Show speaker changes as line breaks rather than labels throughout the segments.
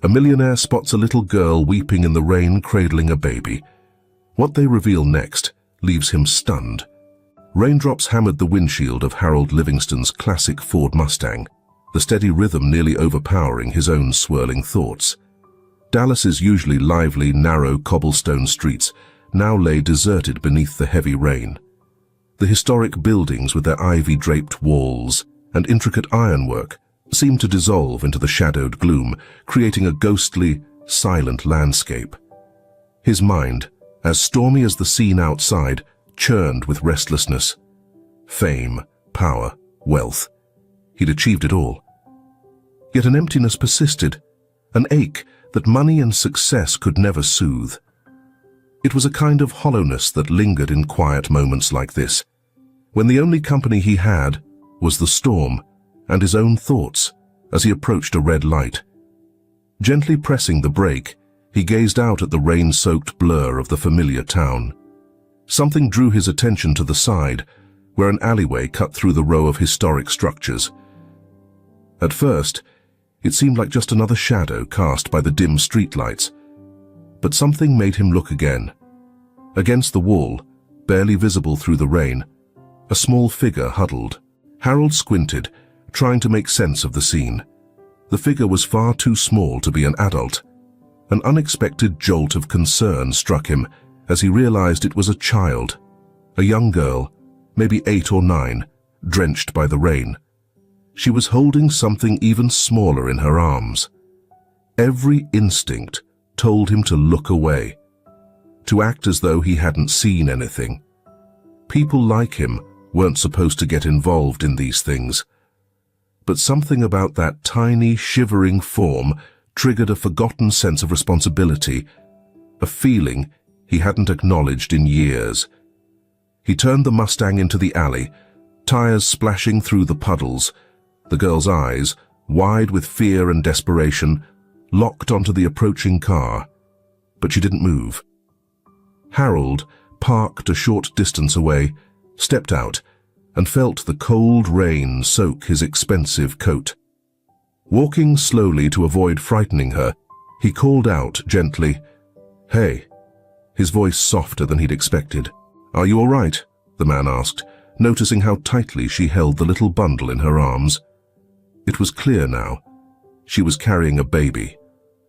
A millionaire spots a little girl weeping in the rain cradling a baby. What they reveal next leaves him stunned. Raindrops hammered the windshield of Harold Livingston's classic Ford Mustang, the steady rhythm nearly overpowering his own swirling thoughts. Dallas's usually lively, narrow cobblestone streets now lay deserted beneath the heavy rain. The historic buildings with their ivy-draped walls and intricate ironwork seemed to dissolve into the shadowed gloom, creating a ghostly, silent landscape. His mind, as stormy as the scene outside, churned with restlessness. Fame, power, wealth. He'd achieved it all. Yet an emptiness persisted, an ache that money and success could never soothe. It was a kind of hollowness that lingered in quiet moments like this, when the only company he had was the storm and his own thoughts as he approached a red light. Gently pressing the brake, he gazed out at the rain-soaked blur of the familiar town. Something drew his attention to the side, where an alleyway cut through the row of historic structures. At first, it seemed like just another shadow cast by the dim streetlights, but something made him look again. Against the wall, barely visible through the rain, a small figure huddled. Harold squinted, trying to make sense of the scene. The figure was far too small to be an adult. An unexpected jolt of concern struck him as he realized it was a child, a young girl, maybe 8 or 9, drenched by the rain. She was holding something even smaller in her arms. Every instinct told him to look away, to act as though he hadn't seen anything. People like him weren't supposed to get involved in these things. But something about that tiny, shivering form triggered a forgotten sense of responsibility, a feeling he hadn't acknowledged in years. He turned the Mustang into the alley, tires splashing through the puddles. The girl's eyes, wide with fear and desperation, locked onto the approaching car, but she didn't move. Harold, parked a short distance away, stepped out and felt the cold rain soak his expensive coat. Walking slowly to avoid frightening her, he called out gently, "Hey," his voice softer than he'd expected. "Are you all right?" the man asked, noticing how tightly she held the little bundle in her arms. It was clear now. She was carrying a baby.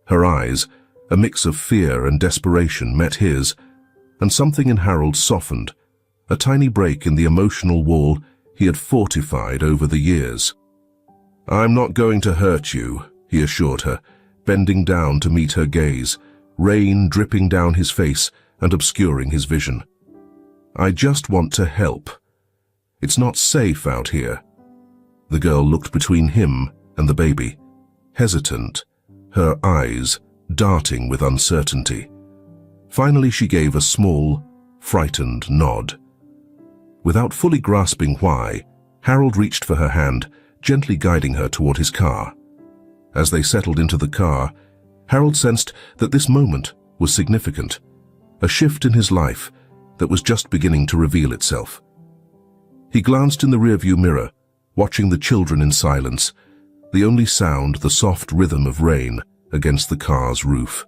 Her eyes, a mix of fear and desperation, met his, and something in Harold softened, a tiny break in the emotional wall he had fortified over the years. "I'm not going to hurt you," he assured her, bending down to meet her gaze, rain dripping down his face and obscuring his vision. "I just want to help. It's not safe out here." The girl looked between him and the baby, hesitant, her eyes darting with uncertainty. Finally, she gave a small, frightened nod. Without fully grasping why, Harold reached for her hand, gently guiding her toward his car. As they settled into the car, Harold sensed that this moment was significant, a shift in his life that was just beginning to reveal itself. He glanced in the rearview mirror, watching the children in silence, the only sound the soft rhythm of rain against the car's roof.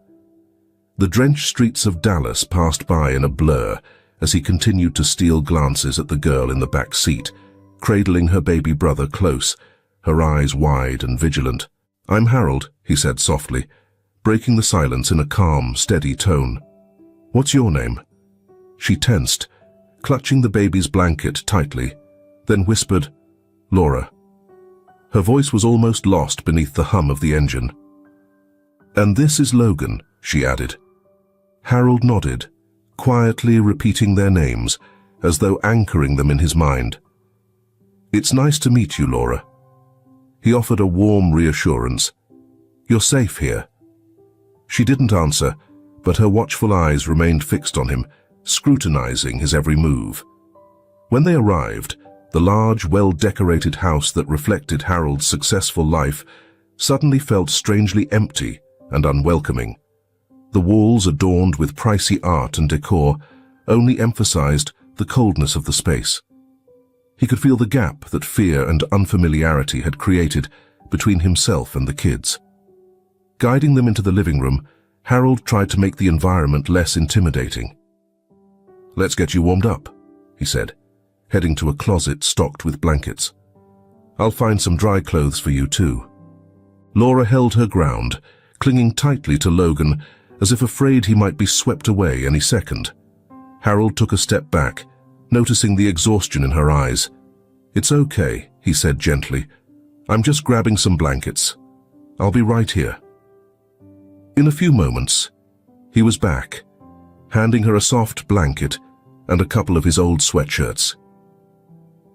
The drenched streets of Dallas passed by in a blur as he continued to steal glances at the girl in the back seat, cradling her baby brother close, her eyes wide and vigilant. "I'm Harold," he said softly, breaking the silence in a calm, steady tone. "What's your name?" She tensed, clutching the baby's blanket tightly, then whispered, "Laura." Her voice was almost lost beneath the hum of the engine. "And this is Logan," she added. Harold nodded, quietly repeating their names, as though anchoring them in his mind. "It's nice to meet you, Laura." He offered a warm reassurance. "You're safe here." She didn't answer, but her watchful eyes remained fixed on him, scrutinizing his every move. When they arrived, the large, well-decorated house that reflected Harold's successful life suddenly felt strangely empty and unwelcoming. The walls, adorned with pricey art and decor, only emphasized the coldness of the space. He could feel the gap that fear and unfamiliarity had created between himself and the kids. Guiding them into the living room, Harold tried to make the environment less intimidating. "Let's get you warmed up," he said, heading to a closet stocked with blankets. "I'll find some dry clothes for you too." Laura held her ground, clinging tightly to Logan as if afraid he might be swept away any second. Harold took a step back, noticing the exhaustion in her eyes. "It's okay," he said gently. "I'm just grabbing some blankets. I'll be right here." In a few moments, he was back, handing her a soft blanket and a couple of his old sweatshirts.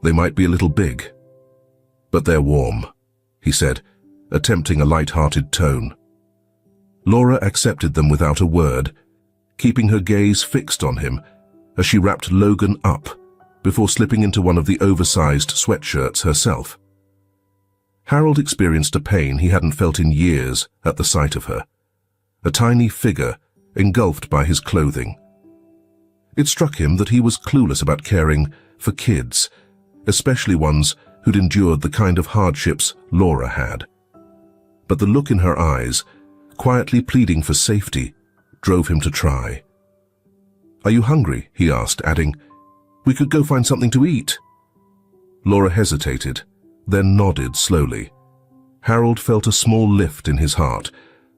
"They might be a little big, but they're warm," he said, attempting a light-hearted tone. Laura accepted them without a word, keeping her gaze fixed on him as she wrapped Logan up before slipping into one of the oversized sweatshirts herself. Harold experienced a pain he hadn't felt in years at the sight of her, a tiny figure engulfed by his clothing. It struck him that he was clueless about caring for kids, especially ones who'd endured the kind of hardships Laura had. But the look in her eyes, quietly pleading for safety, drove him to try. "Are you hungry?" he asked, adding, "We could go find something to eat." Laura hesitated, then nodded slowly. Harold felt a small lift in his heart,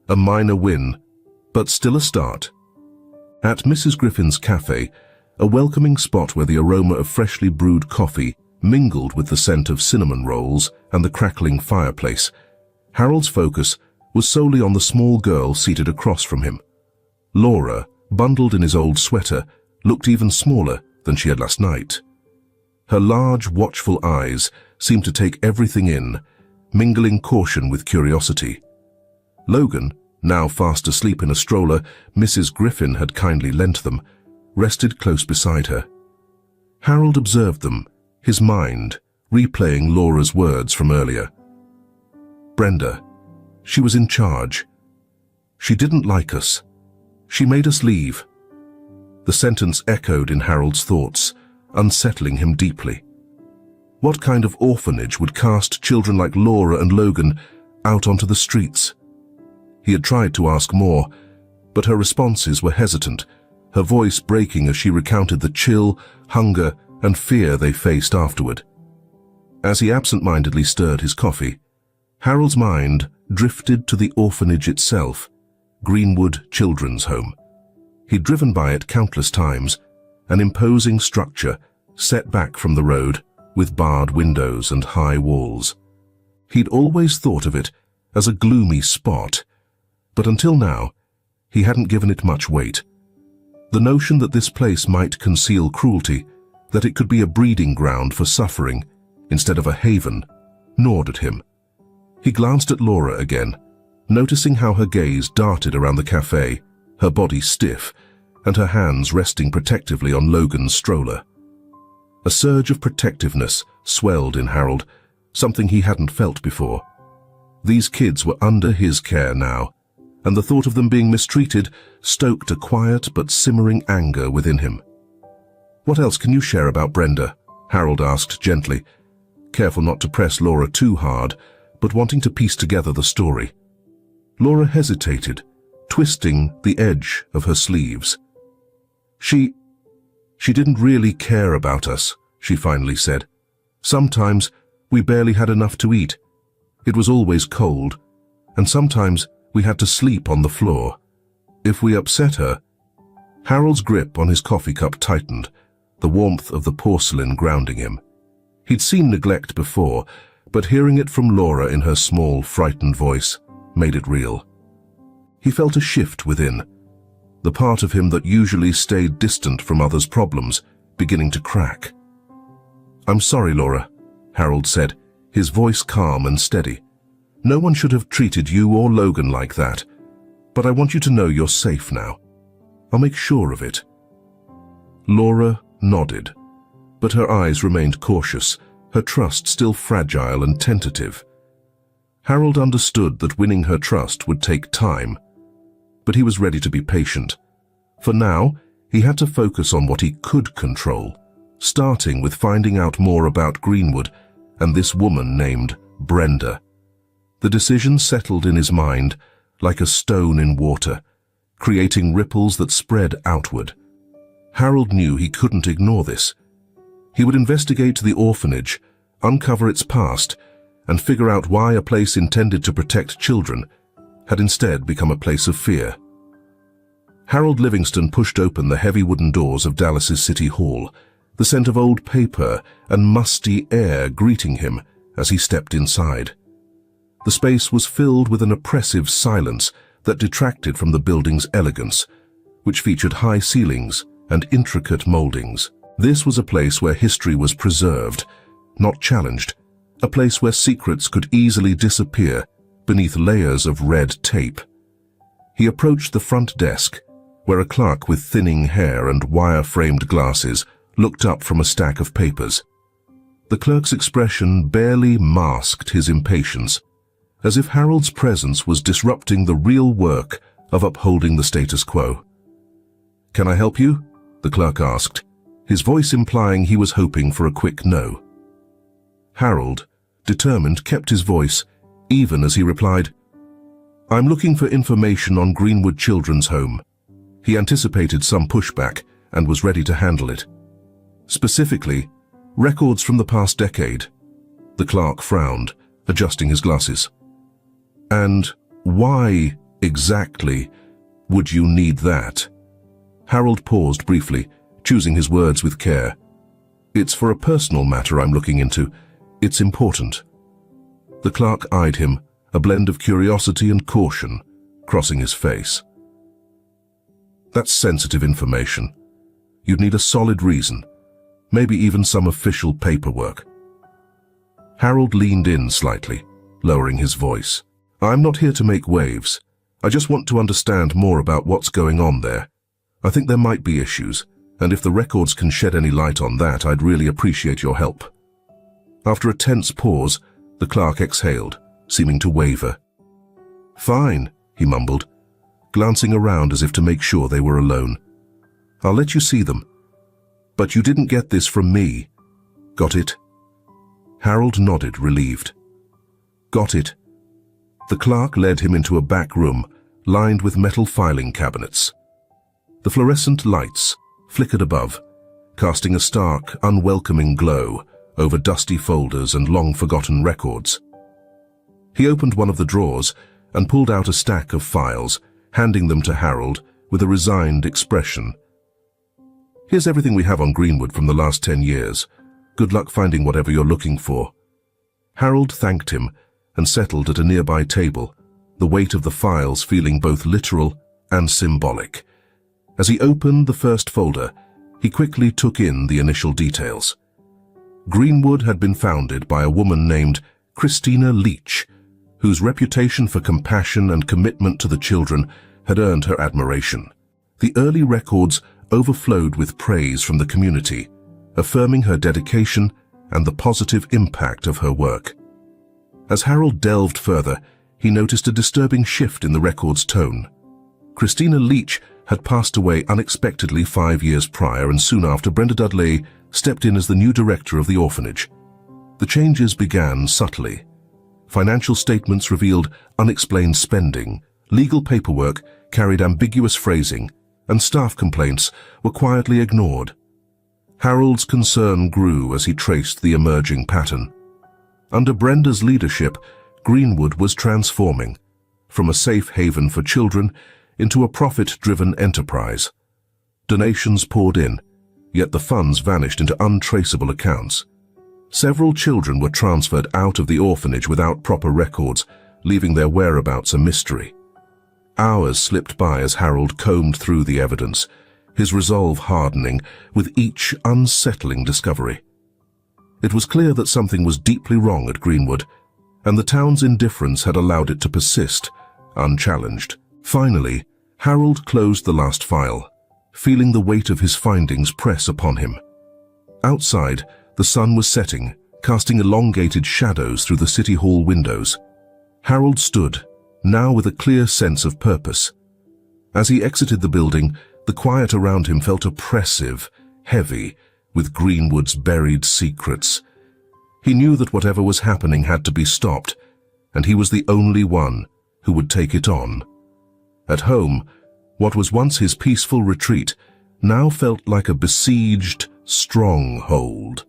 a minor win, but still a start. At Mrs. Griffin's cafe, a welcoming spot where the aroma of freshly brewed coffee mingled with the scent of cinnamon rolls and the crackling fireplace, Harold's focus was solely on the small girl seated across from him. Laura, bundled in his old sweater, looked even smaller than she had last night. Her large, watchful eyes seemed to take everything in, mingling caution with curiosity. Logan, now fast asleep in a stroller Mrs. Griffin had kindly lent them, rested close beside her. Harold observed them, his mind replaying Laura's words from earlier. Brenda, she was in charge. She didn't like us. She made us leave. The sentence echoed in Harold's thoughts, unsettling him deeply. What kind of orphanage would cast children like Laura and Logan out onto the streets? He had tried to ask more, but her responses were hesitant, her voice breaking as she recounted the chill, hunger, and fear they faced afterward. As he absent-mindedly stirred his coffee, Harold's mind drifted to the orphanage itself, Greenwood Children's Home. He'd driven by it countless times, an imposing structure set back from the road with barred windows and high walls. He'd always thought of it as a gloomy spot, but until now, he hadn't given it much weight. The notion that this place might conceal cruelty, that it could be a breeding ground for suffering instead of a haven, gnawed at him. He glanced at Laura again, noticing how her gaze darted around the cafe, her body stiff, and her hands resting protectively on Logan's stroller. A surge of protectiveness swelled in Harold, something he hadn't felt before. These kids were under his care now, and the thought of them being mistreated stoked a quiet but simmering anger within him. "What else can you share about Brenda?" Harold asked gently, careful not to press Laura too hard, but wanting to piece together the story. Laura hesitated, twisting the edge of her sleeves. She didn't really care about us," she finally said. "Sometimes we barely had enough to eat. It was always cold, and sometimes we had to sleep on the floor. If we upset her..." Harold's grip on his coffee cup tightened, the warmth of the porcelain grounding him. He'd seen neglect before, but hearing it from Laura in her small, frightened voice made it real. He felt a shift within, the part of him that usually stayed distant from others' problems beginning to crack. "I'm sorry, Laura," Harold said, his voice calm and steady. "No one should have treated you or Logan like that, but I want you to know you're safe now. I'll make sure of it." Laura nodded, but her eyes remained cautious, her trust still fragile and tentative. Harold understood that winning her trust would take time, but he was ready to be patient. For now, he had to focus on what he could control, starting with finding out more about Greenwood and this woman named Brenda. The decision settled in his mind, like a stone in water, creating ripples that spread outward. Harold knew he couldn't ignore this. He would investigate the orphanage, uncover its past, and figure out why a place intended to protect children had instead become a place of fear. Harold Livingston pushed open the heavy wooden doors of Dallas's City Hall, the scent of old paper and musty air greeting him as he stepped inside. The space was filled with an oppressive silence that detracted from the building's elegance, which featured high ceilings and intricate moldings. This was a place where history was preserved, not challenged, a place where secrets could easily disappear beneath layers of red tape. He approached the front desk, where a clerk with thinning hair and wire-framed glasses looked up from a stack of papers. The clerk's expression barely masked his impatience, as if Harold's presence was disrupting the real work of upholding the status quo. "Can I help you?" the clerk asked, his voice implying he was hoping for a quick no. Harold, determined, kept his voice, even as he replied, "I'm looking for information on Greenwood Children's Home." He anticipated some pushback and was ready to handle it. Specifically, records from the past decade. The clerk frowned, adjusting his glasses. "And why, exactly, would you need that?" Harold paused briefly, choosing his words with care. "It's for a personal matter I'm looking into. It's important." The clerk eyed him, a blend of curiosity and caution crossing his face. "That's sensitive information. You'd need a solid reason, maybe even some official paperwork." Harold leaned in slightly, lowering his voice. "I'm not here to make waves. I just want to understand more about what's going on there. I think there might be issues, and if the records can shed any light on that, I'd really appreciate your help." After a tense pause, the clerk exhaled, seeming to waver. "Fine," he mumbled, glancing around as if to make sure they were alone. "I'll let you see them. But you didn't get this from me. Got it?" Harold nodded, relieved. "Got it." The clerk led him into a back room lined with metal filing cabinets. The fluorescent lights flickered above, casting a stark, unwelcoming glow over dusty folders and long-forgotten records. He opened one of the drawers and pulled out a stack of files, handing them to Harold with a resigned expression. "Here's everything we have on Greenwood from the last 10 years. Good luck finding whatever you're looking for." Harold thanked him and settled at a nearby table, the weight of the files feeling both literal and symbolic. As he opened the first folder, he quickly took in the initial details. Greenwood had been founded by a woman named Christina Leach, whose reputation for compassion and commitment to the children had earned her admiration. The early records overflowed with praise from the community, affirming her dedication and the positive impact of her work. As Harold delved further, he noticed a disturbing shift in the record's tone. Christina Leach had passed away unexpectedly 5 years prior, and soon after, Brenda Dudley stepped in as the new director of the orphanage. The changes began subtly. Financial statements revealed unexplained spending, legal paperwork carried ambiguous phrasing, and staff complaints were quietly ignored. Harold's concern grew as he traced the emerging pattern. Under Brenda's leadership, Greenwood was transforming, from a safe haven for children into a profit-driven enterprise. Donations poured in, yet the funds vanished into untraceable accounts. Several children were transferred out of the orphanage without proper records, leaving their whereabouts a mystery. Hours slipped by as Harold combed through the evidence, his resolve hardening with each unsettling discovery. It was clear that something was deeply wrong at Greenwood, and the town's indifference had allowed it to persist, unchallenged. Finally, Harold closed the last file, feeling the weight of his findings press upon him. Outside, the sun was setting, casting elongated shadows through the City Hall windows. Harold stood, now with a clear sense of purpose. As he exited the building, the quiet around him felt oppressive, heavy, with Greenwood's buried secrets. He knew that whatever was happening had to be stopped, and he was the only one who would take it on. At home, what was once his peaceful retreat now felt like a besieged stronghold.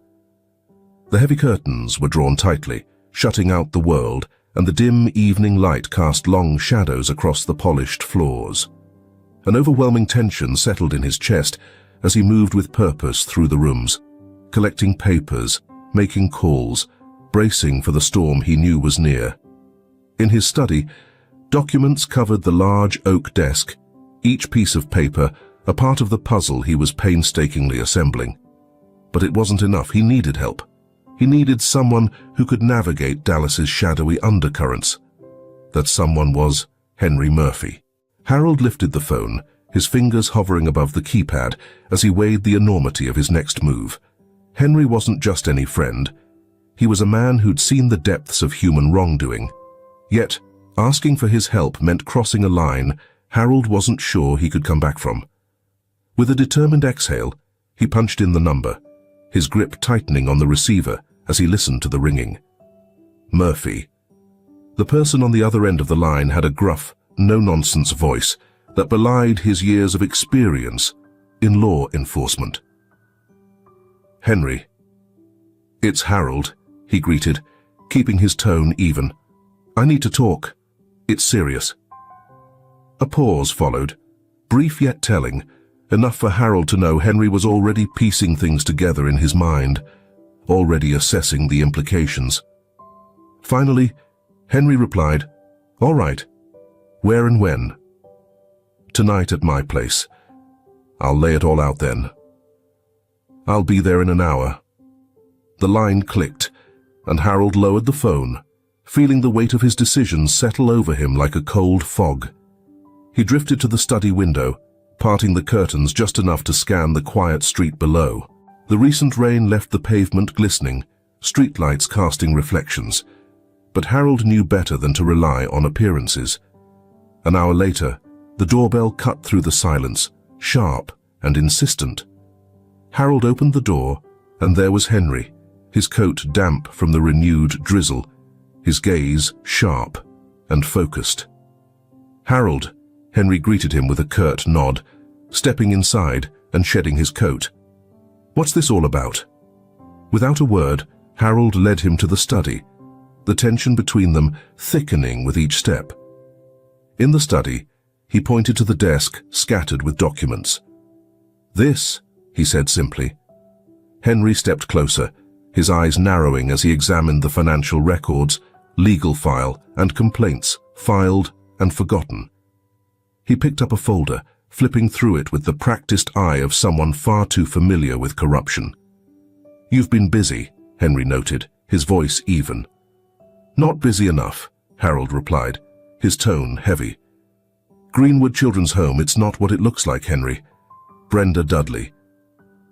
The heavy curtains were drawn tightly, shutting out the world, and the dim evening light cast long shadows across the polished floors. An overwhelming tension settled in his chest as he moved with purpose through the rooms, collecting papers, making calls, bracing for the storm he knew was near. In his study, documents covered the large oak desk, each piece of paper a part of the puzzle he was painstakingly assembling. But it wasn't enough. He needed help. He needed someone who could navigate Dallas's shadowy undercurrents. That someone was Henry Murphy. Harold lifted the phone, his fingers hovering above the keypad as he weighed the enormity of his next move. Henry wasn't just any friend. He was a man who'd seen the depths of human wrongdoing. Yet, asking for his help meant crossing a line Harold wasn't sure he could come back from. With a determined exhale, he punched in the number, his grip tightening on the receiver as he listened to the ringing. Murphy. The person on the other end of the line had a gruff, no-nonsense voice that belied his years of experience in law enforcement. Henry. "It's Harold," he greeted, keeping his tone even. "I need to talk. It's serious." A pause followed, brief yet telling, enough for Harold to know Henry was already piecing things together in his mind, already assessing the implications. Finally, Henry replied, "All right. Where and when?" "Tonight at my place. I'll lay it all out then." "I'll be there in an hour." The line clicked, and Harold lowered the phone, feeling the weight of his decisions settle over him like a cold fog. He drifted to the study window, parting the curtains just enough to scan the quiet street below. The recent rain left the pavement glistening, streetlights casting reflections. But Harold knew better than to rely on appearances. An hour later, the doorbell cut through the silence, sharp and insistent. Harold opened the door, and there was Henry, his coat damp from the renewed drizzle, his gaze sharp and focused. "Harold," Henry greeted him with a curt nod, stepping inside and shedding his coat. "What's this all about?" Without a word, Harold led him to the study, the tension between them thickening with each step. In the study, he pointed to the desk scattered with documents. "This," he said simply. Henry stepped closer, his eyes narrowing as he examined the financial records, legal file, and complaints, filed and forgotten. He picked up a folder, flipping through it with the practiced eye of someone far too familiar with corruption. "You've been busy," Henry noted, his voice even. "Not busy enough," Harold replied, his tone heavy. "Greenwood Children's Home, it's not what it looks like, Henry. Brenda Dudley.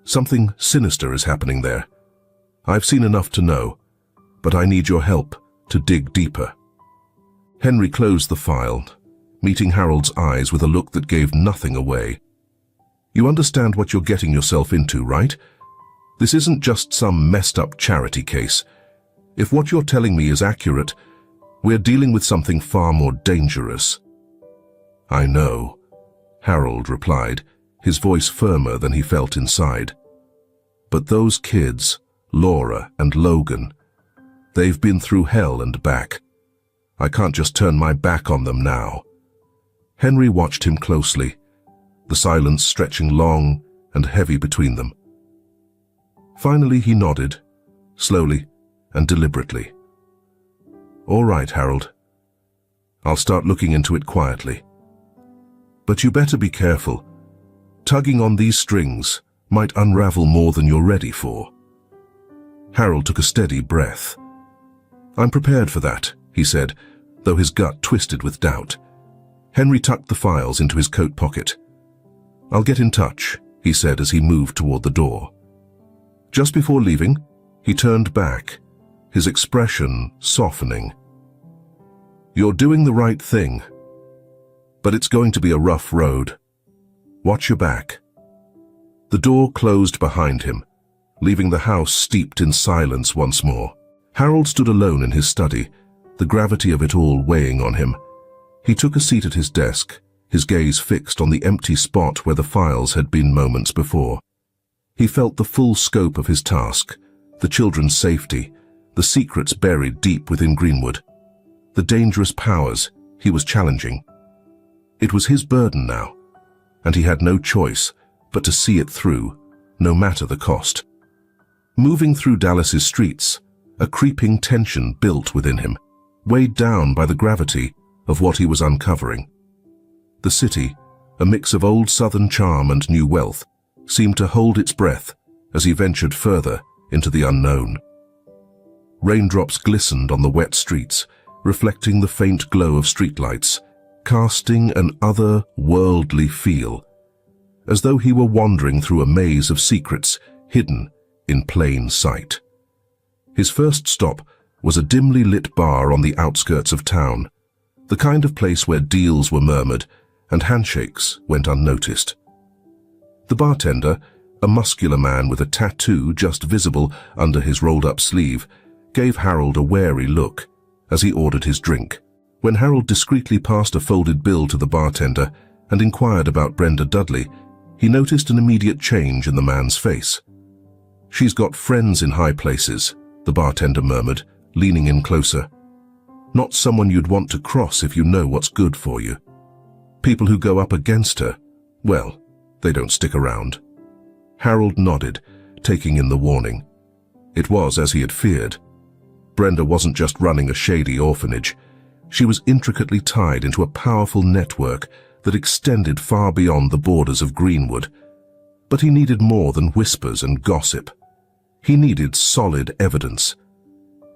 Something sinister is happening there. I've seen enough to know, but I need your help to dig deeper." Henry closed the file, meeting Harold's eyes with a look that gave nothing away. "You understand what you're getting yourself into, right? This isn't just some messed-up charity case. If what you're telling me is accurate, we're dealing with something far more dangerous." "I know," Harold replied, his voice firmer than he felt inside. "But those kids, Laura and Logan, they've been through hell and back. I can't just turn my back on them now." Henry watched him closely, the silence stretching long and heavy between them. Finally he nodded, slowly and deliberately. "All right, Harold. I'll start looking into it quietly. But you better be careful. Tugging on these strings might unravel more than you're ready for." Harold took a steady breath. "I'm prepared for that," he said, though his gut twisted with doubt. Henry tucked the files into his coat pocket. "I'll get in touch," he said as he moved toward the door. Just before leaving, he turned back, his expression softening. "You're doing the right thing, but it's going to be a rough road. Watch your back." The door closed behind him, leaving the house steeped in silence once more. Harold stood alone in his study, the gravity of it all weighing on him. He took a seat at his desk, his gaze fixed on the empty spot where the files had been moments before. He felt the full scope of his task, the children's safety, the secrets buried deep within Greenwood, the dangerous powers he was challenging. It was his burden now, and he had no choice but to see it through, no matter the cost. Moving through Dallas's streets, a creeping tension built within him, weighed down by the gravity of what he was uncovering. The city, a mix of old southern charm and new wealth, seemed to hold its breath as he ventured further into the unknown. Raindrops glistened on the wet streets, reflecting the faint glow of streetlights, casting an other-worldly feel, as though he were wandering through a maze of secrets hidden in plain sight. His first stop was a dimly lit bar on the outskirts of town, the kind of place where deals were murmured and handshakes went unnoticed. The bartender, a muscular man with a tattoo just visible under his rolled-up sleeve, gave Harold a wary look as he ordered his drink. When Harold discreetly passed a folded bill to the bartender and inquired about Brenda Dudley, he noticed an immediate change in the man's face. "She's got friends in high places," the bartender murmured, leaning in closer. "Not someone you'd want to cross if you know what's good for you. People who go up against her, well, they don't stick around." Harold nodded, taking in the warning. It was as he had feared. Brenda wasn't just running a shady orphanage. She was intricately tied into a powerful network that extended far beyond the borders of Greenwood. But he needed more than whispers and gossip. He needed solid evidence.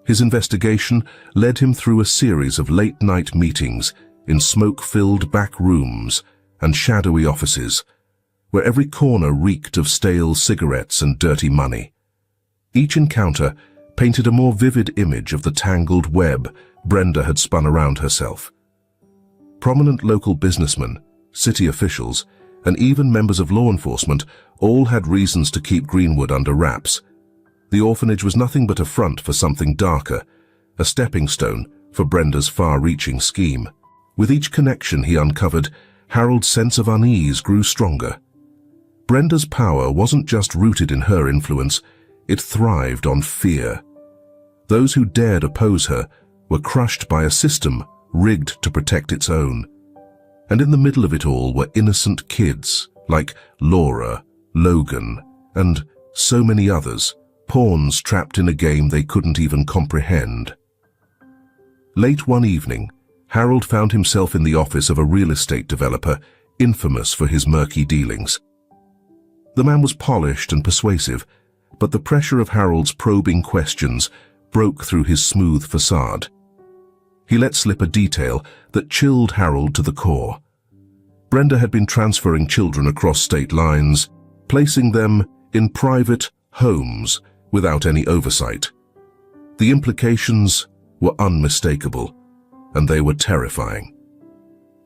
His investigation led him through a series of late-night meetings in smoke-filled back rooms and shadowy offices, where every corner reeked of stale cigarettes and dirty money. Each encounter painted a more vivid image of the tangled web Brenda had spun around herself. Prominent local businessmen, city officials, and even members of law enforcement all had reasons to keep Greenwood under wraps. The orphanage was nothing but a front for something darker, a stepping stone for Brenda's far-reaching scheme. With each connection he uncovered, Harold's sense of unease grew stronger. Brenda's power wasn't just rooted in her influence, it thrived on fear. Those who dared oppose her were crushed by a system rigged to protect its own. And in the middle of it all were innocent kids like Laura, Logan, and so many others, pawns trapped in a game they couldn't even comprehend. Late one evening, Harold found himself in the office of a real estate developer infamous for his murky dealings. The man was polished and persuasive, but the pressure of Harold's probing questions broke through his smooth facade. He let slip a detail that chilled Harold to the core. Brenda had been transferring children across state lines, placing them in private homes without any oversight. The implications were unmistakable, and they were terrifying.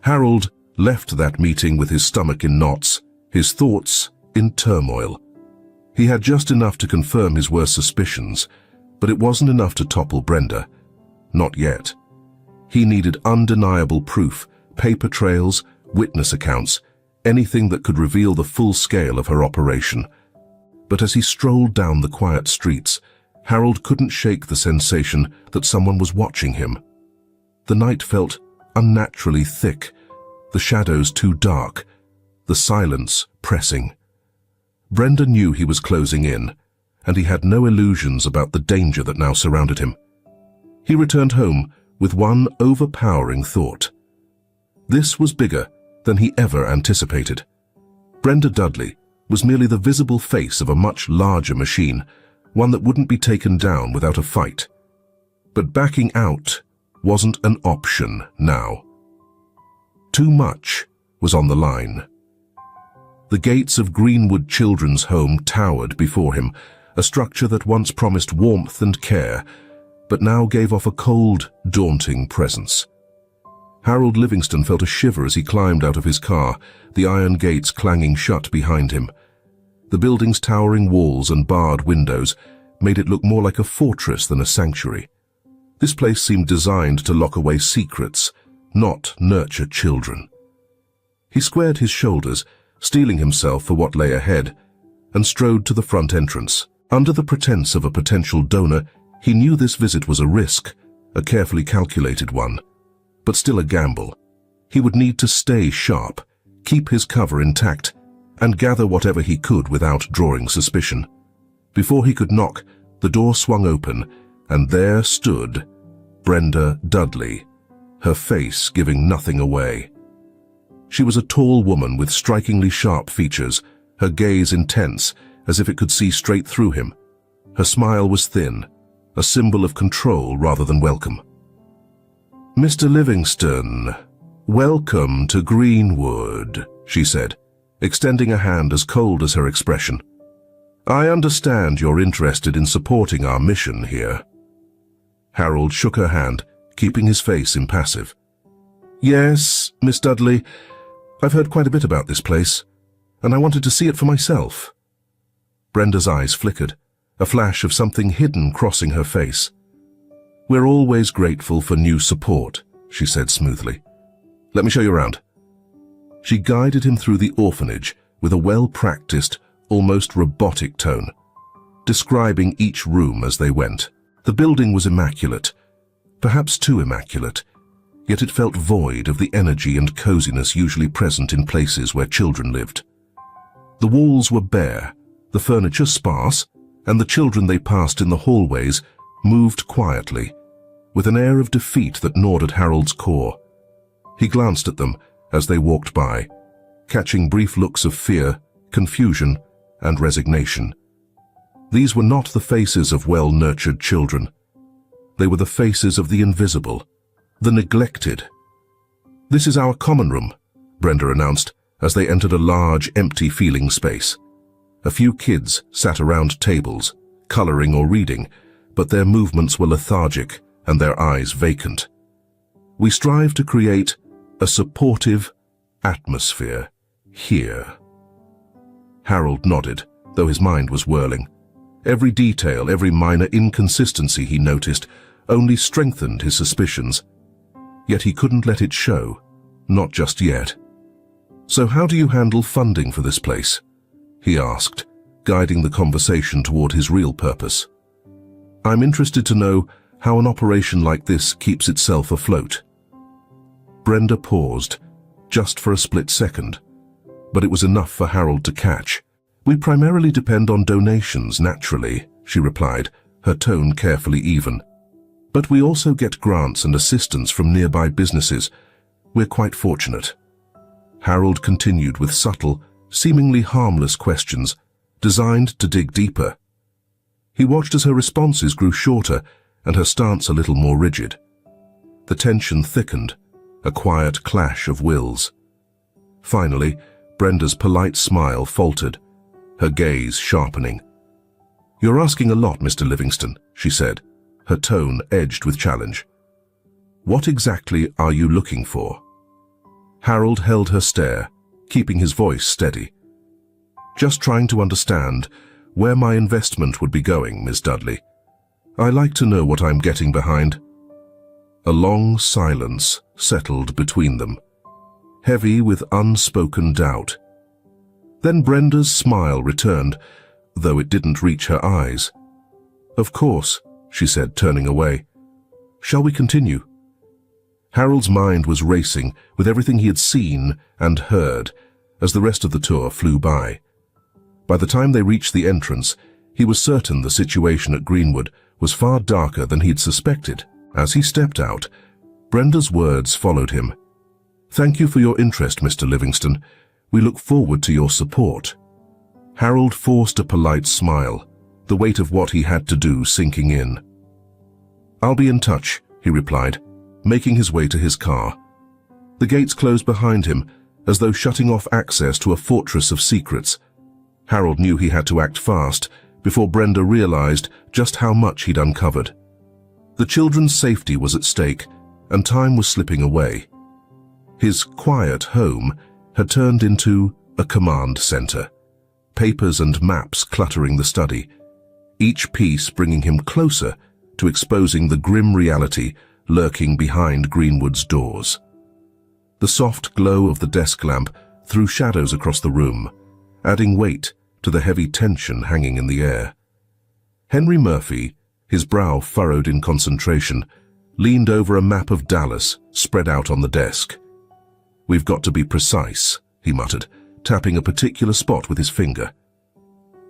Harold left that meeting with his stomach in knots, his thoughts in turmoil. He had just enough to confirm his worst suspicions, but it wasn't enough to topple Brenda. Not yet. He needed undeniable proof, paper trails, witness accounts, anything that could reveal the full scale of her operation. But as he strolled down the quiet streets, Harold couldn't shake the sensation that someone was watching him. The night felt unnaturally thick, the shadows too dark, the silence pressing. Brenda knew he was closing in, and he had no illusions about the danger that now surrounded him. He returned home with one overpowering thought. This was bigger than he ever anticipated. Brenda Dudley was merely the visible face of a much larger machine, one that wouldn't be taken down without a fight. But backing out wasn't an option now. Too much was on the line. The gates of Greenwood Children's Home towered before him, a structure that once promised warmth and care, but now gave off a cold, daunting presence. Harold Livingston felt a shiver as he climbed out of his car, the iron gates clanging shut behind him. The building's towering walls and barred windows made it look more like a fortress than a sanctuary. This place seemed designed to lock away secrets, not nurture children. He squared his shoulders, steeling himself for what lay ahead, and strode to the front entrance. Under the pretense of a potential donor, he knew this visit was a risk, a carefully calculated one, but still a gamble. He would need to stay sharp, keep his cover intact, and gather whatever he could without drawing suspicion. Before he could knock, the door swung open, and there stood Brenda Dudley, her face giving nothing away. She was a tall woman with strikingly sharp features, her gaze intense, as if it could see straight through him. Her smile was thin, a symbol of control rather than welcome. "Mr. Livingston, welcome to Greenwood," she said, extending a hand as cold as her expression. "I understand you're interested in supporting our mission here." Harold shook her hand, keeping his face impassive. "Yes, Miss Dudley, I've heard quite a bit about this place, and I wanted to see it for myself." Brenda's eyes flickered, a flash of something hidden crossing her face. "We're always grateful for new support," she said smoothly. "Let me show you around." She guided him through the orphanage with a well-practiced, almost robotic tone, describing each room as they went. The building was immaculate, perhaps too immaculate, yet it felt void of the energy and coziness usually present in places where children lived. The walls were bare, the furniture sparse, and the children they passed in the hallways moved quietly, with an air of defeat that gnawed at Harold's core. He glanced at them as they walked by, catching brief looks of fear, confusion, and resignation. These were not the faces of well-nurtured children. They were the faces of the invisible, the neglected. "This is our common room," Brenda announced as they entered a large, empty-feeling space. A few kids sat around tables, coloring or reading, but their movements were lethargic and their eyes vacant. "We strive to create a supportive atmosphere here." Harold nodded, though his mind was whirling. Every detail, every minor inconsistency he noticed only strengthened his suspicions. Yet he couldn't let it show, not just yet. "So how do you handle funding for this place?" he asked, guiding the conversation toward his real purpose. "I'm interested to know how an operation like this keeps itself afloat." Brenda paused, just for a split second, but it was enough for Harold to catch. "We primarily depend on donations, naturally," she replied, her tone carefully even. "But we also get grants and assistance from nearby businesses. We're quite fortunate." Harold continued with subtle, seemingly harmless questions, designed to dig deeper. He watched as her responses grew shorter and her stance a little more rigid. The tension thickened, a quiet clash of wills. Finally, Brenda's polite smile faltered, her gaze sharpening. "You're asking a lot, Mr. Livingston," she said, her tone edged with challenge. "What exactly are you looking for?" Harold held her stare, keeping his voice steady. "Just trying to understand where my investment would be going, Miss Dudley. I like to know what I'm getting behind." A long silence settled between them, heavy with unspoken doubt. Then Brenda's smile returned, though it didn't reach her eyes. "Of course," she said, turning away. "Shall we continue?" Harold's mind was racing with everything he had seen and heard as the rest of the tour flew by. By the time they reached the entrance, he was certain the situation at Greenwood was far darker than he'd suspected. As he stepped out, Brenda's words followed him. "Thank you for your interest, Mr. Livingston. We look forward to your support." Harold forced a polite smile, the weight of what he had to do sinking in. "I'll be in touch," he replied, making his way to his car. The gates closed behind him, as though shutting off access to a fortress of secrets. Harold knew he had to act fast before Brenda realized just how much he'd uncovered. The children's safety was at stake, and time was slipping away. His quiet home had turned into a command center, papers and maps cluttering the study, each piece bringing him closer to exposing the grim reality lurking behind Greenwood's doors. The soft glow of the desk lamp threw shadows across the room, adding weight to the heavy tension hanging in the air. Henry Murphy, his brow furrowed in concentration, leaned over a map of Dallas spread out on the desk. "We've got to be precise," he muttered, tapping a particular spot with his finger.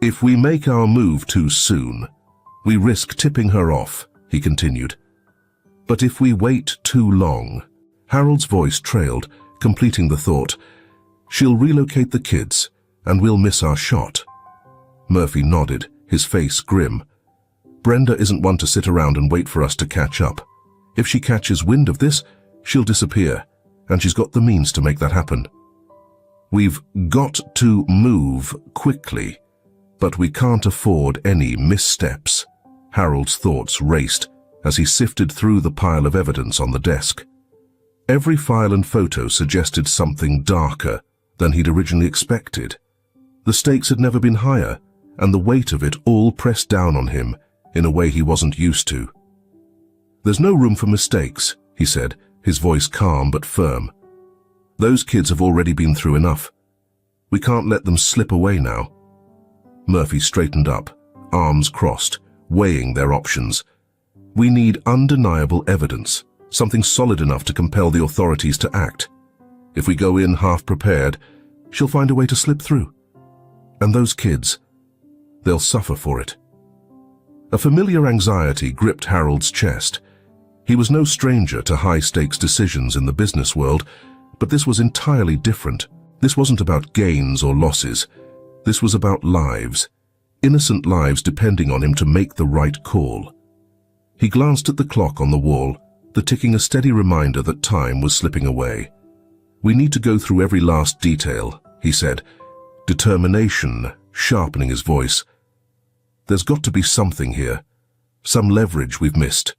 "If we make our move too soon, we risk tipping her off," he continued. "But if we wait too long," Harold's voice trailed, completing the thought, "she'll relocate the kids, and we'll miss our shot." Murphy nodded, his face grim. "Brenda isn't one to sit around and wait for us to catch up. If she catches wind of this, she'll disappear, and she's got the means to make that happen. We've got to move quickly, but we can't afford any missteps." Harold's thoughts raced as he sifted through the pile of evidence on the desk. Every file and photo suggested something darker than he'd originally expected. The stakes had never been higher, and the weight of it all pressed down on him in a way he wasn't used to. "There's no room for mistakes," he said, his voice calm but firm. "Those kids have already been through enough. We can't let them slip away now." Murphy straightened up, arms crossed, weighing their options. "We need undeniable evidence, something solid enough to compel the authorities to act. If we go in half-prepared, she'll find a way to slip through. And those kids, they'll suffer for it." A familiar anxiety gripped Harold's chest. He was no stranger to high-stakes decisions in the business world, but this was entirely different. This wasn't about gains or losses. This was about lives, innocent lives depending on him to make the right call. He glanced at the clock on the wall, the ticking a steady reminder that time was slipping away. "We need to go through every last detail," he said, determination sharpening his voice. "There's got to be something here, some leverage we've missed."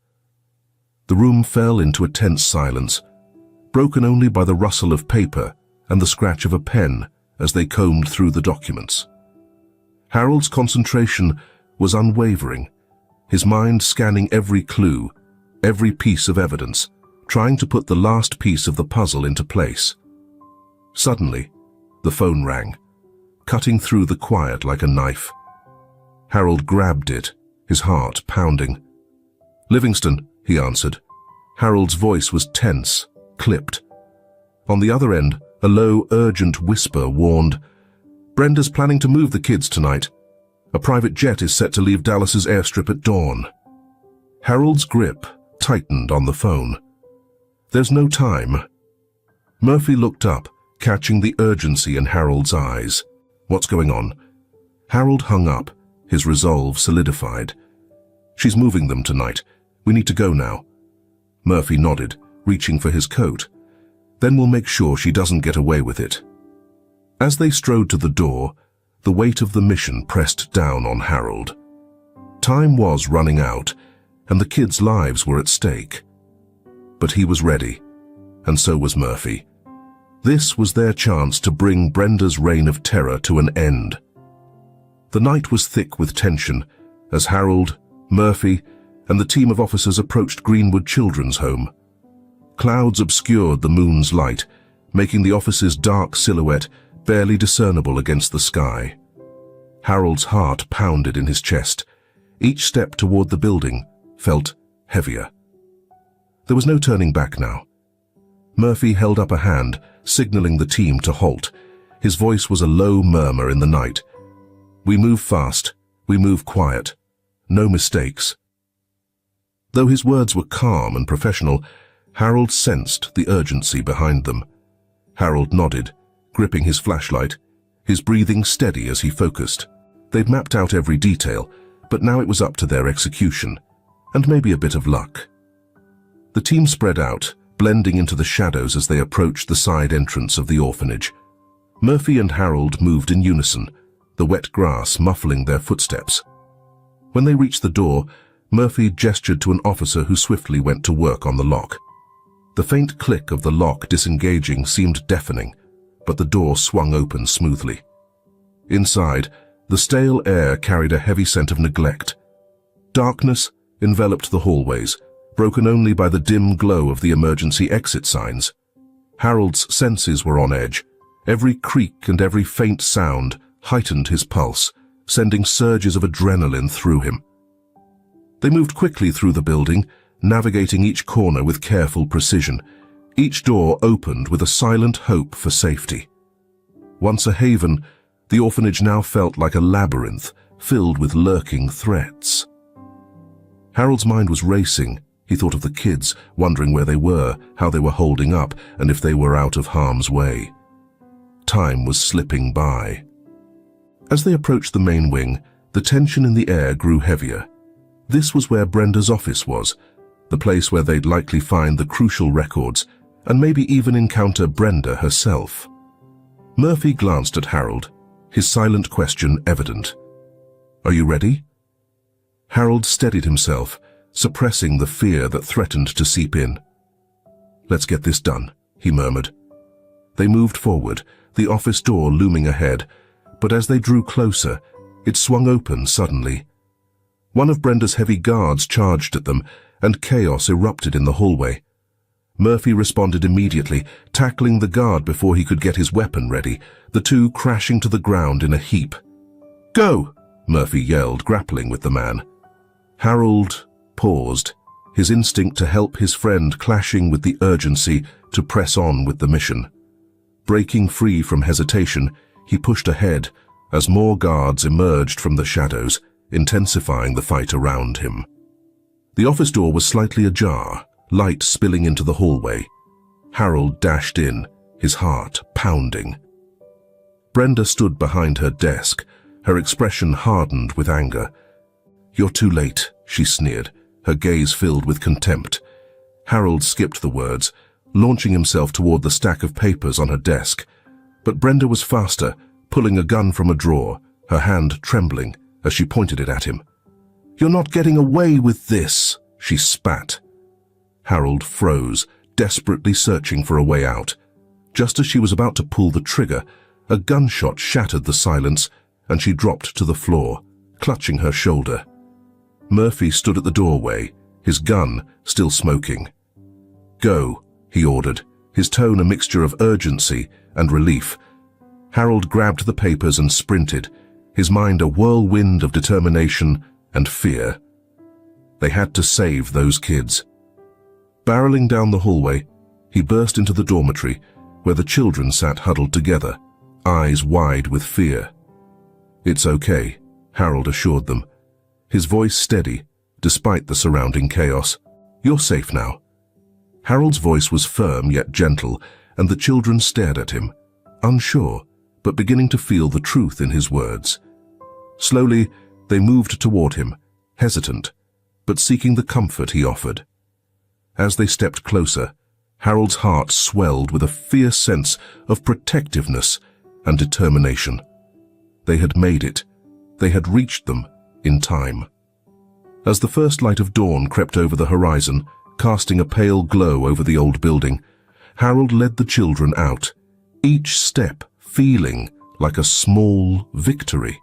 The room fell into a tense silence, broken only by the rustle of paper and the scratch of a pen as they combed through the documents. Harold's concentration was unwavering, his mind scanning every clue, every piece of evidence, trying to put the last piece of the puzzle into place. Suddenly, the phone rang, cutting through the quiet like a knife. Harold grabbed it, his heart pounding. "Livingston," he answered. Harold's voice was tense, clipped. On the other end, a low, urgent whisper warned, "Brenda's planning to move the kids tonight. A private jet is set to leave Dallas's airstrip at dawn." Harold's grip tightened on the phone. "There's no time." Murphy looked up, catching the urgency in Harold's eyes. "What's going on?" Harold hung up, his resolve solidified. "She's moving them tonight. We need to go now." Murphy nodded, reaching for his coat. "Then we'll make sure she doesn't get away with it." As they strode to the door, the weight of the mission pressed down on Harold. Time was running out, and the kids' lives were at stake. But he was ready, and so was Murphy. This was their chance to bring Brenda's reign of terror to an end. The night was thick with tension as Harold, Murphy, and the team of officers approached Greenwood Children's Home. Clouds obscured the moon's light, making the officer's dark silhouette barely discernible against the sky. Harold's heart pounded in his chest. Each step toward the building felt heavier. There was no turning back now. Murphy held up a hand, signaling the team to halt. His voice was a low murmur in the night. "We move fast. We move quiet. No mistakes." Though his words were calm and professional, Harold sensed the urgency behind them. Harold nodded, gripping his flashlight, his breathing steady as he focused. They'd mapped out every detail, but now it was up to their execution, and maybe a bit of luck. The team spread out, blending into the shadows as they approached the side entrance of the orphanage. Murphy and Harold moved in unison, the wet grass muffling their footsteps. When they reached the door, Murphy gestured to an officer who swiftly went to work on the lock. The faint click of the lock disengaging seemed deafening, but the door swung open smoothly. Inside, the stale air carried a heavy scent of neglect. Darkness enveloped the hallways, broken only by the dim glow of the emergency exit signs. Harold's senses were on edge. Every creak and every faint sound heightened his pulse, sending surges of adrenaline through him. They moved quickly through the building, navigating each corner with careful precision. Each door opened with a silent hope for safety. Once a haven, the orphanage now felt like a labyrinth filled with lurking threats. Harold's mind was racing. He thought of the kids, wondering where they were, how they were holding up, and if they were out of harm's way. Time was slipping by. As they approached the main wing, the tension in the air grew heavier. This was where Brenda's office was, the place where they'd likely find the crucial records, and maybe even encounter Brenda herself. Murphy glanced at Harold, his silent question evident. "Are you ready?" Harold steadied himself, suppressing the fear that threatened to seep in. "Let's get this done," he murmured. They moved forward, the office door looming ahead, but as they drew closer, it swung open suddenly. One of Brenda's heavy guards charged at them, and chaos erupted in the hallway. Murphy responded immediately, tackling the guard before he could get his weapon ready, the two crashing to the ground in a heap. "Go!" Murphy yelled, grappling with the man. Harold paused, his instinct to help his friend clashing with the urgency to press on with the mission. Breaking free from hesitation, he pushed ahead as more guards emerged from the shadows, intensifying the fight around him. The office door was slightly ajar, light spilling into the hallway. Harold dashed in, his heart pounding. Brenda stood behind her desk, her expression hardened with anger. "You're too late," she sneered, her gaze filled with contempt. Harold skipped the words, launching himself toward the stack of papers on her desk. But Brenda was faster, pulling a gun from a drawer, her hand trembling as she pointed it at him. "You're not getting away with this," she spat. Harold froze, desperately searching for a way out. Just as she was about to pull the trigger, a gunshot shattered the silence, and she dropped to the floor, clutching her shoulder. Murphy stood at the doorway, his gun still smoking. "Go," he ordered, his tone a mixture of urgency and relief. Harold grabbed the papers and sprinted, his mind a whirlwind of determination and fear. They had to save those kids. Barreling down the hallway, he burst into the dormitory, where the children sat huddled together, eyes wide with fear. "It's okay," Harold assured them, his voice steady, despite the surrounding chaos. "You're safe now." Harold's voice was firm yet gentle, and the children stared at him, unsure, but beginning to feel the truth in his words. Slowly, they moved toward him, hesitant, but seeking the comfort he offered. As they stepped closer, Harold's heart swelled with a fierce sense of protectiveness and determination. They had made it. They had reached them in time. As the first light of dawn crept over the horizon, casting a pale glow over the old building, Harold led the children out, each step feeling like a small victory.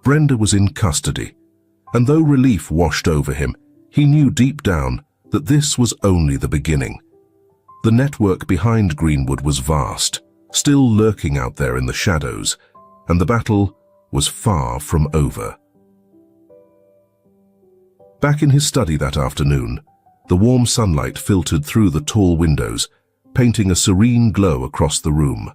Brenda was in custody, and though relief washed over him, he knew deep down that this was only the beginning. The network behind Greenwood was vast, still lurking out there in the shadows, and the battle was far from over. Back in his study that afternoon, the warm sunlight filtered through the tall windows, painting a serene glow across the room.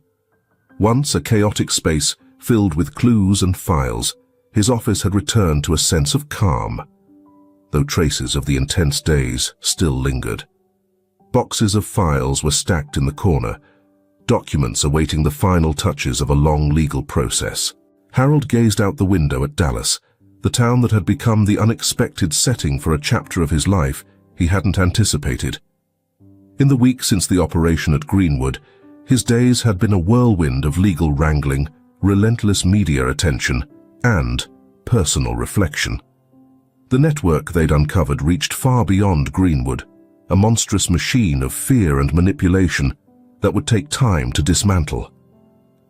Once a chaotic space filled with clues and files, his office had returned to a sense of calm, though traces of the intense days still lingered. Boxes of files were stacked in the corner, documents awaiting the final touches of a long legal process. Harold gazed out the window at Dallas, the town that had become the unexpected setting for a chapter of his life he hadn't anticipated. In the week since the operation at Greenwood, his days had been a whirlwind of legal wrangling, relentless media attention, and personal reflection. The network they'd uncovered reached far beyond Greenwood, a monstrous machine of fear and manipulation that would take time to dismantle.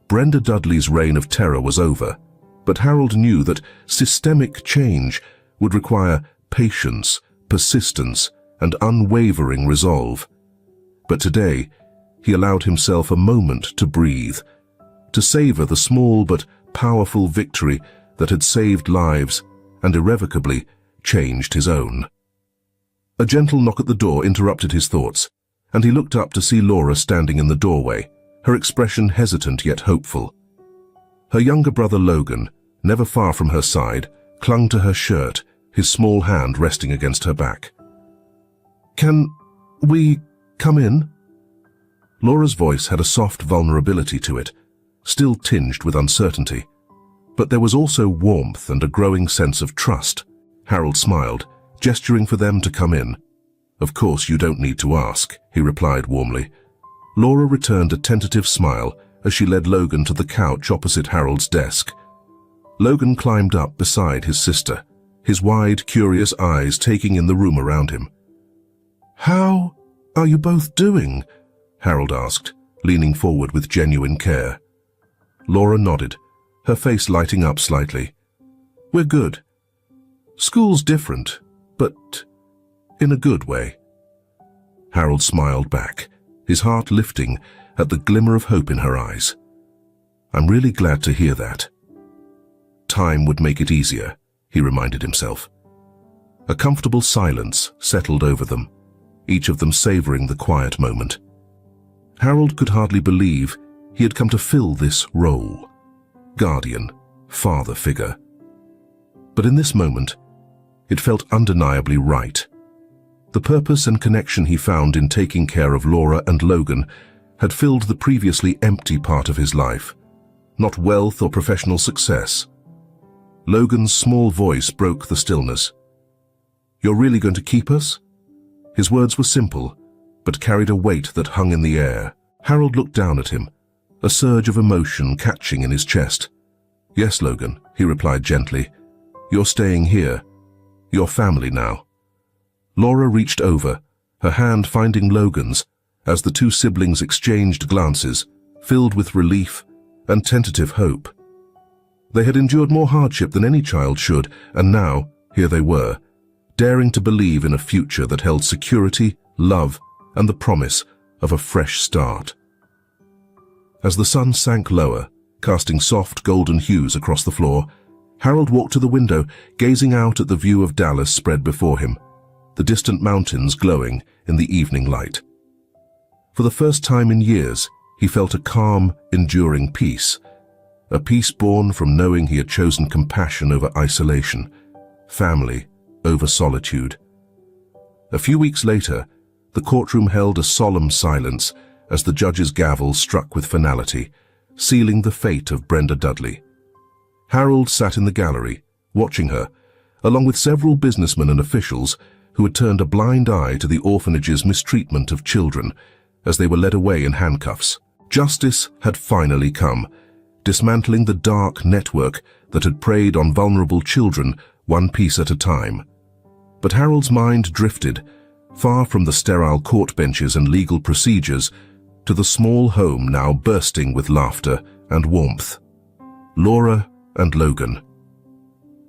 Brenda Dudley's reign of terror was over, but Harold knew that systemic change would require patience, persistence, and unwavering resolve. But today, he allowed himself a moment to breathe, to savor the small but powerful victory that had saved lives and irrevocably changed his own. A gentle knock at the door interrupted his thoughts, and he looked up to see Laura standing in the doorway, her expression hesitant yet hopeful. Her younger brother Logan, never far from her side, clung to her shirt, his small hand resting against her back. "Can we come in?" Laura's voice had a soft vulnerability to it, still tinged with uncertainty. But there was also warmth and a growing sense of trust. Harold smiled, gesturing for them to come in. "Of course you don't need to ask," he replied warmly. Laura returned a tentative smile as she led Logan to the couch opposite Harold's desk. Logan climbed up beside his sister, his wide, curious eyes taking in the room around him. "How are you both doing?" Harold asked, leaning forward with genuine care. Laura nodded, her face lighting up slightly. "We're good. School's different, but in a good way." Harold smiled back, his heart lifting at the glimmer of hope in her eyes. "I'm really glad to hear that." Time would make it easier, he reminded himself. A comfortable silence settled over them, each of them savoring the quiet moment. Harold could hardly believe he had come to fill this role. Guardian, father figure. But in this moment, it felt undeniably right. The purpose and connection he found in taking care of Laura and Logan had filled the previously empty part of his life, not wealth or professional success. Logan's small voice broke the stillness. "You're really going to keep us?" His words were simple, but carried a weight that hung in the air. Harold looked down at him, a surge of emotion catching in his chest. "Yes, Logan," he replied gently. "You're staying here. You're family now." Laura reached over, her hand finding Logan's, as the two siblings exchanged glances, filled with relief and tentative hope. They had endured more hardship than any child should, and now, here they were, daring to believe in a future that held security, love, and the promise of a fresh start. As the sun sank lower, casting soft golden hues across the floor, Harold walked to the window, gazing out at the view of Dallas spread before him, the distant mountains glowing in the evening light. For the first time in years, he felt a calm, enduring peace, a peace born from knowing he had chosen compassion over isolation, family over solitude. A few weeks later, the courtroom held a solemn silence as the judge's gavel struck with finality, sealing the fate of Brenda Dudley. Harold sat in the gallery, watching her, along with several businessmen and officials who had turned a blind eye to the orphanage's mistreatment of children as they were led away in handcuffs. Justice had finally come, dismantling the dark network that had preyed on vulnerable children one piece at a time. But Harold's mind drifted, far from the sterile court benches and legal procedures, to the small home now bursting with laughter and warmth. Laura and Logan.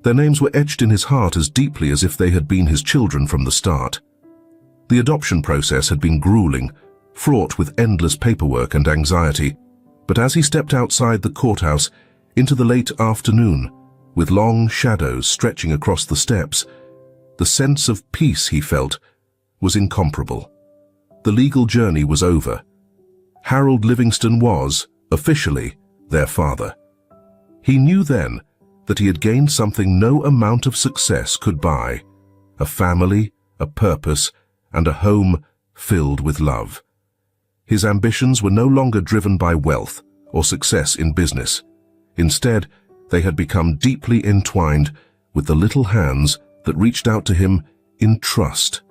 Their names were etched in his heart as deeply as if they had been his children from the start. The adoption process had been grueling, fraught with endless paperwork and anxiety, but as he stepped outside the courthouse into the late afternoon, with long shadows stretching across the steps, the sense of peace he felt was incomparable. The legal journey was over. Harold Livingston was, officially, their father. He knew then that he had gained something no amount of success could buy: a family, a purpose, and a home filled with love. His ambitions were no longer driven by wealth or success in business. Instead, they had become deeply entwined with the little hands that reached out to him in trust,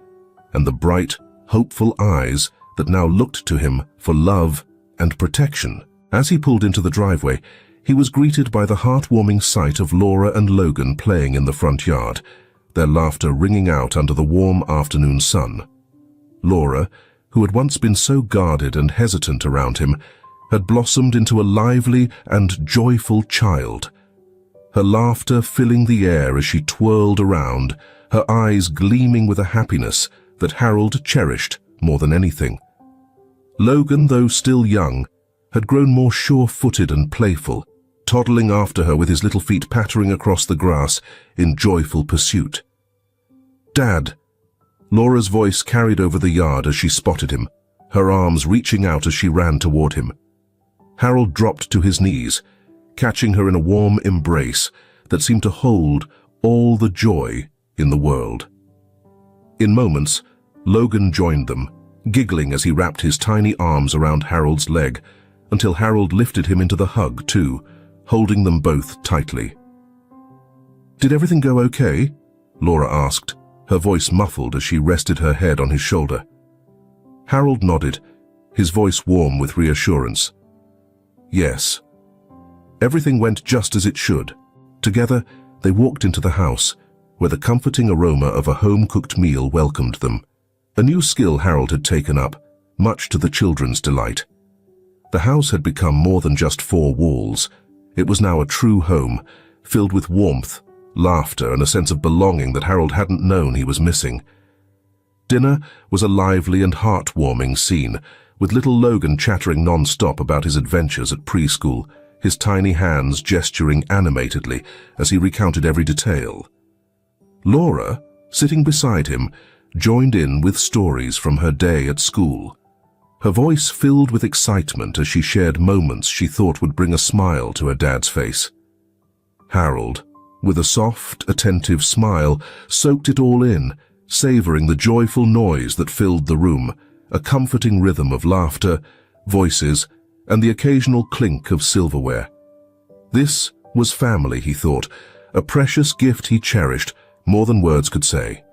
and the bright, hopeful eyes that now looked to him for love and protection. As he pulled into the driveway, he was greeted by the heartwarming sight of Laura and Logan playing in the front yard, their laughter ringing out under the warm afternoon sun. Laura, who had once been so guarded and hesitant around him, had blossomed into a lively and joyful child, her laughter filling the air as she twirled around, her eyes gleaming with a happiness that Harold cherished more than anything. Logan, though still young, had grown more sure-footed and playful, toddling after her with his little feet pattering across the grass in joyful pursuit. "Dad!" Laura's voice carried over the yard as she spotted him, her arms reaching out as she ran toward him. Harold dropped to his knees, catching her in a warm embrace that seemed to hold all the joy in the world. In moments, Logan joined them, giggling as he wrapped his tiny arms around Harold's leg, until Harold lifted him into the hug too, holding them both tightly. "Did everything go okay?" Laura asked, her voice muffled as she rested her head on his shoulder. Harold nodded, his voice warm with reassurance. "Yes." Everything went just as it should. Together, they walked into the house, where the comforting aroma of a home-cooked meal welcomed them. A new skill Harold had taken up, much to the children's delight. The house had become more than just four walls. It was now a true home, filled with warmth, laughter, and a sense of belonging that Harold hadn't known he was missing. Dinner was a lively and heartwarming scene, with little Logan chattering non-stop about his adventures at preschool, his tiny hands gesturing animatedly as he recounted every detail. Laura, sitting beside him, joined in with stories from her day at school. Her voice filled with excitement as she shared moments she thought would bring a smile to her dad's face. Harold, with a soft, attentive smile, soaked it all in, savoring the joyful noise that filled the room, a comforting rhythm of laughter, voices, and the occasional clink of silverware. This was family, he thought, a precious gift he cherished more than words could say.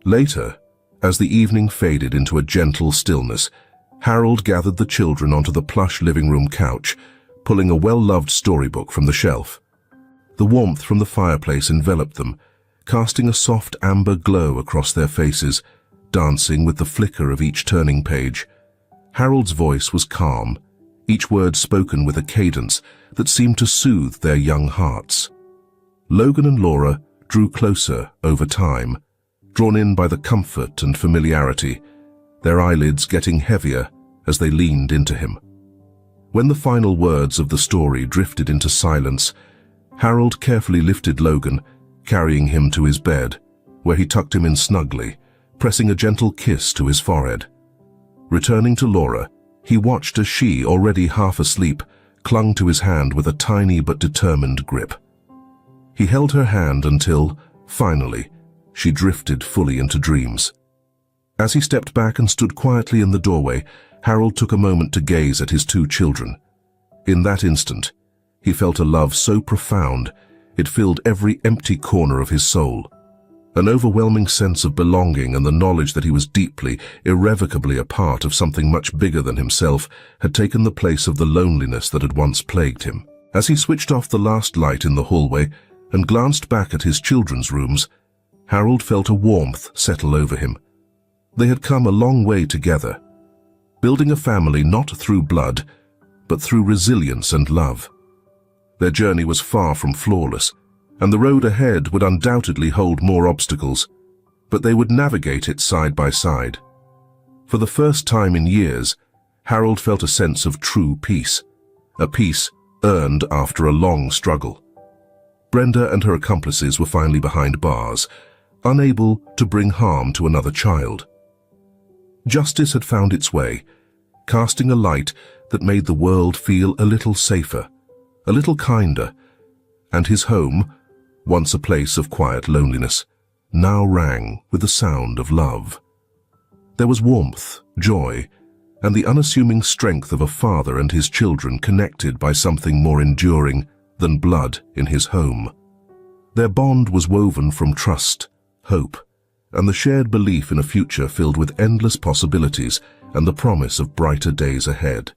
Later, as the evening faded into a gentle stillness, Harold gathered the children onto the plush living room couch, pulling a well-loved storybook from the shelf. The warmth from the fireplace enveloped them, casting a soft amber glow across their faces, dancing with the flicker of each turning page. Harold's voice was calm, each word spoken with a cadence that seemed to soothe their young hearts. Logan and Laura drew closer over time, drawn in by the comfort and familiarity, their eyelids getting heavier as they leaned into him. When the final words of the story drifted into silence, Harold carefully lifted Logan, carrying him to his bed, where he tucked him in snugly, pressing a gentle kiss to his forehead. Returning to Laura, he watched as she, already half asleep, clung to his hand with a tiny but determined grip. He held her hand until, finally, she drifted fully into dreams. As he stepped back and stood quietly in the doorway, Harold took a moment to gaze at his two children. In that instant, he felt a love so profound, it filled every empty corner of his soul. An overwhelming sense of belonging and the knowledge that he was deeply, irrevocably a part of something much bigger than himself had taken the place of the loneliness that had once plagued him. As he switched off the last light in the hallway and glanced back at his children's rooms, Harold felt a warmth settle over him. They had come a long way together, building a family not through blood, but through resilience and love. Their journey was far from flawless, and the road ahead would undoubtedly hold more obstacles, but they would navigate it side by side. For the first time in years, Harold felt a sense of true peace, a peace earned after a long struggle. Brenda and her accomplices were finally behind bars, unable to bring harm to another child. Justice had found its way, casting a light that made the world feel a little safer, a little kinder, and his home, once a place of quiet loneliness, now rang with the sound of love. There was warmth, joy, and the unassuming strength of a father and his children connected by something more enduring than blood in his home. Their bond was woven from trust, hope, and the shared belief in a future filled with endless possibilities and the promise of brighter days ahead.